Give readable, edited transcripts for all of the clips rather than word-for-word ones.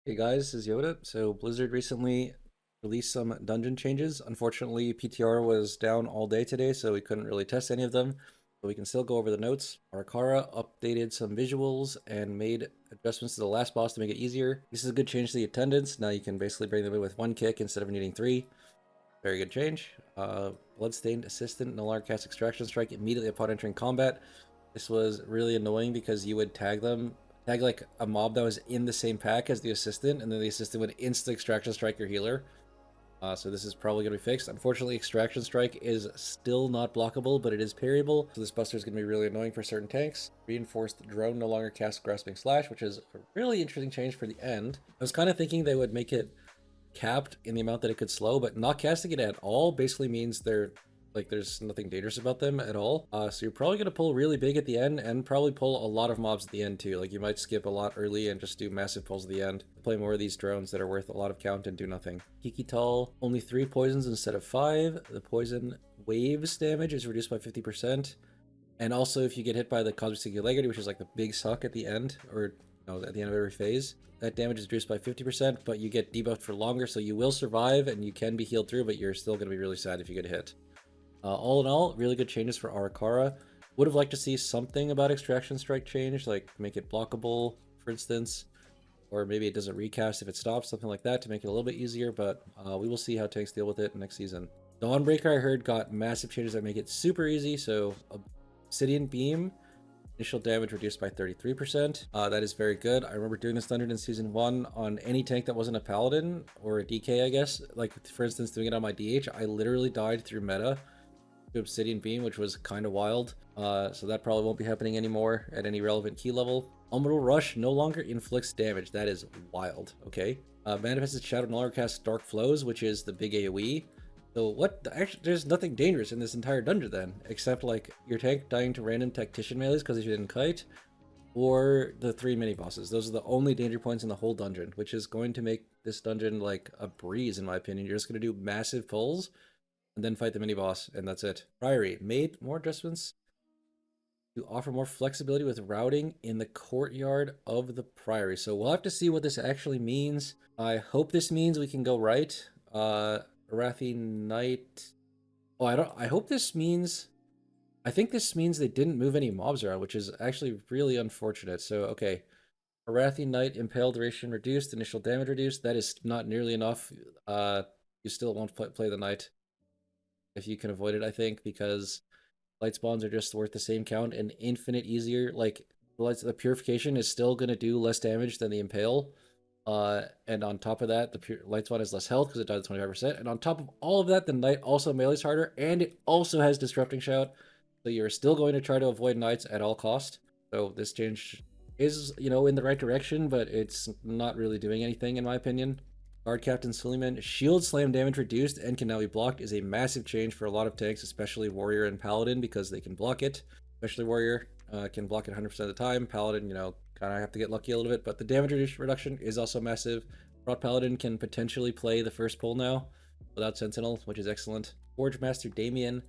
Hey guys, this is Yoda. So Blizzard recently released some dungeon changes. Unfortunately, PTR was down all day today, so we couldn't really test any of them. But we can still go over the notes. Ara-Kara updated some visuals and made adjustments to the last boss to make it easier. This is a good change to the attendants. Now you can basically bring them in with one kick instead of needing three. Very good change. Bloodstained Assistant no longer casts Extraction Strike immediately upon entering combat. This was really annoying because you would tag like a mob that was in the same pack as the assistant, and then the assistant would insta Extraction Strike your healer. So this is probably going to be fixed. Unfortunately, Extraction Strike is still not blockable, but it is parryable. So this buster is going to be really annoying for certain tanks. Reinforced Drone no longer casts Grasping Slash, which is a really interesting change for the end. I was kind of thinking they would make it capped in the amount that it could slow, but not casting it at all basically means there's nothing dangerous about them at all. So you're probably gonna pull really big at the end and probably pull a lot of mobs at the end too. Like you might skip a lot early and just do massive pulls at the end. Play more of these drones that are worth a lot of count and do nothing. Kikital, only 3 poisons instead of 5. The poison waves damage is reduced by 50%. And also if you get hit by the Cosmic Singularity, which is like the big suck at the end, or at the end of every phase, that damage is reduced by 50%, but you get debuffed for longer, so you will survive and you can be healed through, but you're still going to be really sad if you get hit. All in all, really good changes for Ara-Kara. Would have liked to see something about Extraction Strike change, like make it blockable, for instance, or maybe it doesn't recast if it stops, something like that to make it a little bit easier, but we will see how tanks deal with it next season. Dawnbreaker, I heard, got massive changes that make it super easy, so Obsidian Beam, initial damage reduced by 33%. That is very good. I remember doing this dungeon in Season 1 on any tank that wasn't a Paladin, or a DK, I guess. Like, for instance, doing it on my DH, I literally died through meta to Obsidian Beam, which was kind of wild. So that probably won't be happening anymore at any relevant key level. Orbital Rush no longer inflicts damage. That is wild, okay? Manifested Shadow no longer casts Dark Flows, which is the big AoE. So actually, there's nothing dangerous in this entire dungeon then, except like your tank dying to random tactician melees because you didn't kite, or the 3 mini bosses. Those are the only danger points in the whole dungeon, which is going to make this dungeon like a breeze in my opinion. You're just going to do massive pulls and then fight the mini boss, and that's it. Priory made more adjustments to offer more flexibility with routing in the courtyard of the Priory. So we'll have to see what this actually means. I hope this means we can go right. Arathi Knight. Oh, I hope this means. I think this means they didn't move any mobs around, which is actually really unfortunate. So, okay. Arathi Knight, impale duration reduced, initial damage reduced. That is not nearly enough. You still won't play the Knight if you can avoid it, I think, because light spawns are just worth the same count and infinite easier. Like, the purification is still going to do less damage than the impale. And on top of that, the light spawn has less health because it dies at 25%. And on top of all of that, the Knight also melees harder, and it also has Disrupting Shout. So you're still going to try to avoid Knights at all cost. So this change is, in the right direction, but it's not really doing anything in my opinion. Guard Captain Suleiman, shield slam damage reduced and can now be blocked is a massive change for a lot of tanks, especially Warrior and Paladin, because they can block it. Especially Warrior can block it 100% of the time. Paladin, kind of have to get lucky a little bit, but the damage reduction is also massive. Rot Paladin can potentially play the first pull now without Sentinel, which is excellent. Forge Master Damien,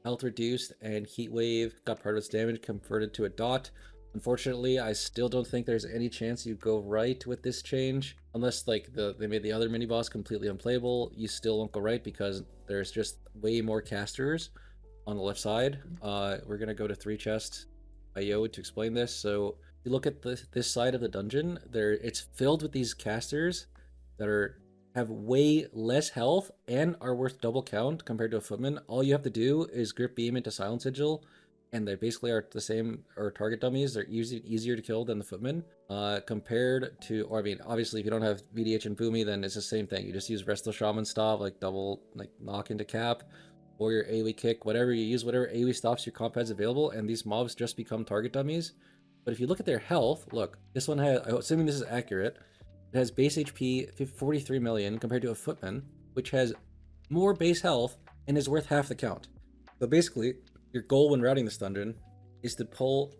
health reduced and Heat Wave got part of its damage converted to a dot. Unfortunately, I still don't think there's any chance you go right with this change. Unless they made the other mini-boss completely unplayable, you still won't go right because there's just way more casters on the left side. We're going to go to 3 chest IO to explain this. So if you look at this side of the dungeon, it's filled with these casters that have way less health and are worth double count compared to a footman. All you have to do is grip beam into Silent Sigil, and they basically are the same, or target dummies. They're easier to kill than the footmen, compared to, or I mean, obviously if you don't have VDH and Boomy, then it's the same thing. You just use Resto Shaman Staff, like double, like knock into cap, or your AoE kick, whatever you use, whatever AoE stops your comp has available, and these mobs just become target dummies. But if you look at their health, look, this one has, assuming this is accurate, it has base HP 43 million compared to a footman, which has more base health and is worth half the count. So basically, your goal when routing this dungeon is to pull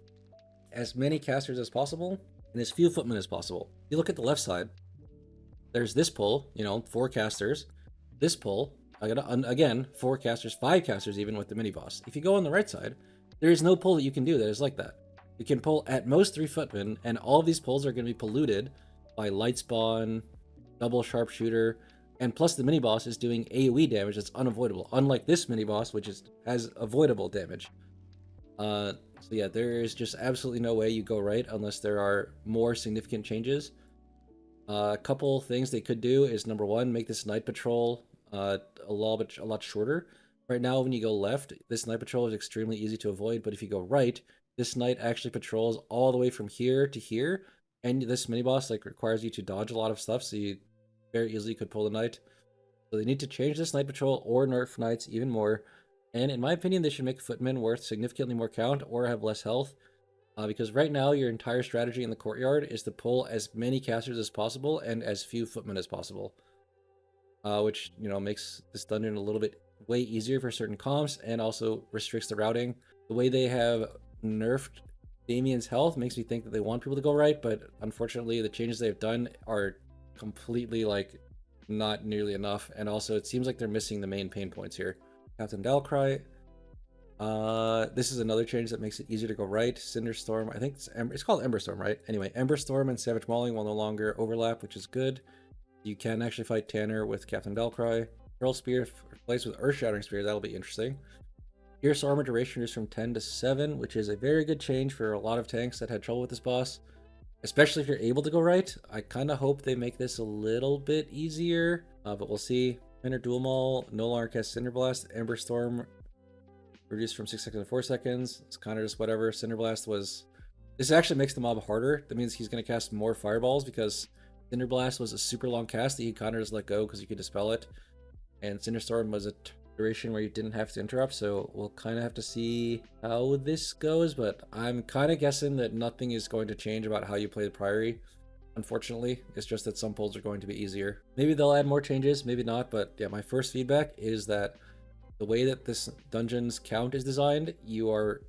as many casters as possible and as few footmen as possible. If you look at the left side, there's this pull, 4 casters. This pull, again, 4 casters, 5 casters even with the mini boss. If you go on the right side, there is no pull that you can do that is like that. You can pull at most 3 footmen, and all of these pulls are going to be polluted by light spawn, double sharpshooter, and plus the mini boss is doing AoE damage that's unavoidable, unlike this mini boss, which has avoidable damage. So yeah, there is just absolutely no way you go right unless there are more significant changes. A couple things they could do is, number one, make this night patrol a lot shorter. Right now, when you go left, this night patrol is extremely easy to avoid, but if you go right, this night actually patrols all the way from here to here, and this mini boss like requires you to dodge a lot of stuff, so you very easily could pull the night. So they need to change this night patrol or nerf knights even more. And in my opinion, they should make footmen worth significantly more count or have less health. Because right now, your entire strategy in the courtyard is to pull as many casters as possible and as few footmen as possible. Which, you know, makes this dungeon a little bit way easier for certain comps and also restricts the routing. The way they have nerfed Damien's health makes me think that they want people to go right, but unfortunately, the changes they've done are completely, like, not nearly enough. And also, it seems like they're missing the main pain points here. Captain Dalcry. This is another change that makes it easier to go right. Cinderstorm, I think it's called Emberstorm, right? Anyway, Emberstorm and Savage Mauling will no longer overlap, which is good. You can actually fight Tanner with Captain Dalcry. Pearl Spear replaced with Earth Shattering Spear, that'll be interesting. Pierce Armor duration is from 10 to 7, which is a very good change for a lot of tanks that had trouble with this boss. Especially if you're able to go right. I kind of hope they make this a little bit easier, but we'll see. Inner Dual Maul no longer casts Cinder Blast. Ember Storm reduced from 6 seconds to 4 seconds. It's kind of just whatever. Cinder Blast was... This actually makes the mob harder. That means he's going to cast more fireballs because Cinder Blast was a super long cast that you kind of just let go because you could dispel it. And Cinderstorm was a duration where you didn't have to interrupt, so we'll kind of have to see how this goes, but I'm kind of guessing that nothing is going to change about how you play the Priory. Unfortunately, it's just that some pulls are going to be easier. Maybe they'll add more changes, maybe not, but yeah, my first feedback is that the way that this dungeon's count is designed, you are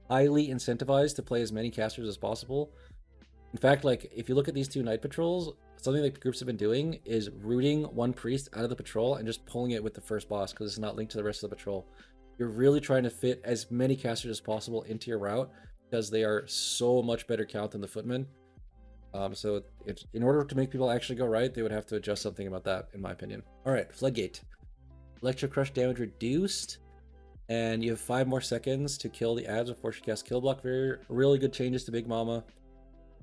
highly incentivized to play as many casters as possible. In fact, like, if you look at these two night patrols, something that groups have been doing is rooting one priest out of the patrol and just pulling it with the first boss because it's not linked to the rest of the patrol. You're really trying to fit as many casters as possible into your route because they are so much better count than the footmen. So in order to make people actually go right, they would have to adjust something about that, in my opinion. All right, Floodgate. Electro Crush damage reduced, and you have 5 more seconds to kill the ads before she casts Kill Block. Really good changes to Big Mama.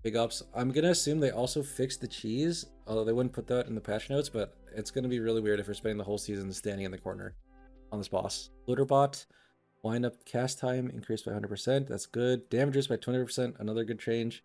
Big ups. I'm gonna assume they also fixed the cheese, although they wouldn't put that in the patch notes, but it's gonna be really weird if we're spending the whole season standing in the corner on this boss. Looterbot, wind up cast time increased by 100%. That's good. Damage reduced by 20%. Another good change.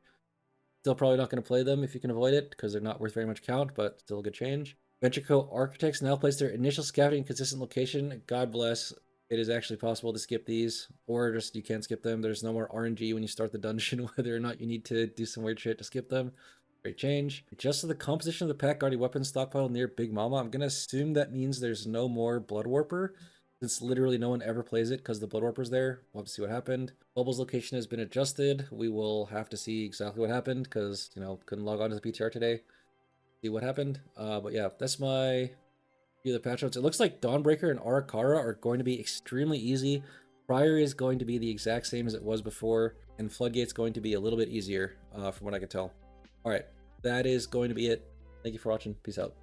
Still probably not gonna play them if you can avoid it because they're not worth very much count, but still a good change. Venture Co. Architects now place their initial scouting in consistent location. God bless. It is actually possible to skip these, or just you can't skip them. There's no more RNG when you start the dungeon, whether or not you need to do some weird shit to skip them. Great change. Adjusted the composition of the pack guarding weapons stockpile near Big Mama. I'm gonna assume that means there's no more Blood Warper, since literally no one ever plays it because the Blood Warper's there. We'll have to see what happened. Bubble's location has been adjusted. We will have to see exactly what happened because, you know, couldn't log on to the PTR today. See what happened. But yeah, that's my... the patch notes. It looks like Dawnbreaker and Ara-Kara are going to be extremely easy. Priory is going to be the exact same as it was before, and Floodgate's going to be a little bit easier, from what I can tell. Alright, that is going to be it. Thank you for watching. Peace out.